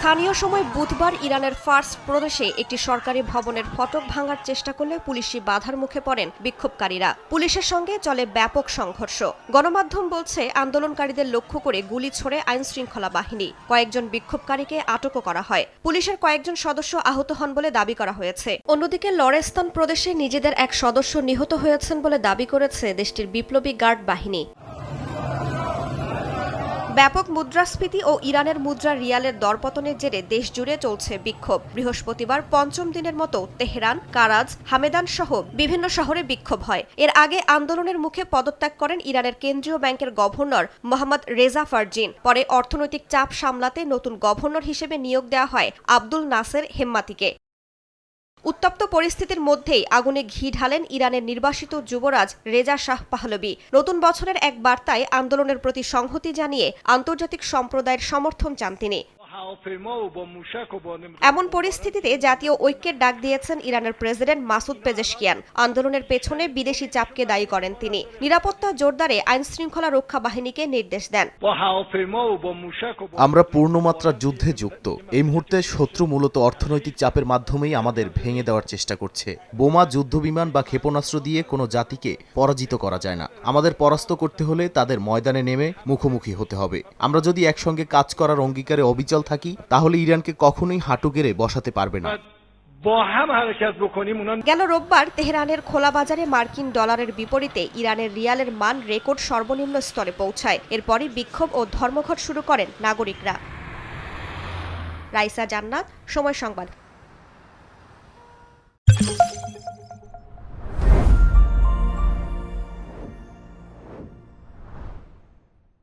স্থানীয় সময় বুধবার ইরানের ফার্স প্রদেশে একটি সরকারি ভবনের ফটক ভাঙার চেষ্টা করলে পুলিশি বাধার মুখে পড়েন বিক্ষোভকারীরা। পুলিশের সঙ্গে চলে ব্যাপক সংঘর্ষ। গণমাধ্যম বলছে আন্দোলনকারীদের লক্ষ্য করে গুলি ছোড়ে আইনশৃঙ্খলা বাহিনী। কয়েকজন বিক্ষোভকারীকে আটকও করা হয়। পুলিশের কয়েকজন সদস্য আহত হন বলে দাবি করা হয়েছে। অন্যদিকে লরেস্তান প্রদেশে নিজেদের এক সদস্য নিহত হয়েছেন বলে দাবি করেছে দেশটির বিপ্লবী গার্ড বাহিনী। ব্যাপক মুদ্রাস্ফীতি ও ইরানের মুদ্রা রিয়ালের দরপতনের জেরে দেশ জুড়ে চলছে বিক্ষোভ। বৃহস্পতিবার পঞ্চম দিনের মতো তেহরান, কারাজ, হামেদান সহ বিভিন্ন শহরে বিক্ষোভ হয়। এর আগে আন্দোলনের মুখে পদত্যাগ করেন ইরানের কেন্দ্রীয় ব্যাংকের গভর্নর মোহাম্মদ রেজা ফারজিন। পরে অর্থনৈতিক চাপ সামলাতে নতুন গভর্নর হিসেবে নিয়োগ দেওয়া হয় আব্দুল নাসের হেম্মাতিকে। উত্তপ্ত পরিস্থিতির মধ্যেই আগুনে ঘি ঢালেন ইরানের নির্বাসিত যুবরাজ রেজা শাহ পাহলভি। নতুন বছরের এক বার্তায় আন্দোলনের প্রতি সংহতি জানিয়ে আন্তর্জাতিক সম্প্রদায়ের সমর্থন চান তিনি। এমন পরিস্থিতিতে জাতীয় ঐক্যের ডাক দিয়েছেন ইরানের প্রেসিডেন্ট মাসুদ পেজেশকিয়ান। আন্দোলনের পেছনে বিদেশি চাপকে দায়ী করেন তিনি। নিরাপত্তা জোরদারে আইনশৃঙ্খলা রক্ষা বাহিনীকে নির্দেশ দেন। আমরা পূর্ণমাত্রা যুদ্ধে যুক্ত। এই মুহূর্তে শত্রু মূলত অর্থনৈতিক চাপের মাধ্যমেই আমাদের ভেঙে দেওয়ার চেষ্টা করছে। বোমা, যুদ্ধবিমান বা ক্ষেপণাস্ত্র দিয়ে কোনো জাতিকে পরাজিত করা যায় না। আমাদের পরাস্ত করতে হলে তাদের ময়দানে নেমে মুখোমুখি হতে হবে। আমরা যদি একসঙ্গে কাজ করার অঙ্গীকারে অবিচল থাকি, তাহলে ইরানকে কখনোই হাঁটু গেড়ে বসাতে পারবে না। গেল রোববার তেহরানের খোলা বাজারে মার্কিন ডলারের বিপরীতে ইরানের রিয়ালের মান রেকর্ড সর্বনিম্ন স্তরে পৌঁছায়। এরপরই বিক্ষোভ ও ধর্মঘট শুরু করেন নাগরিকরা। রাইসা জান্নাত, সময় সংবাদ।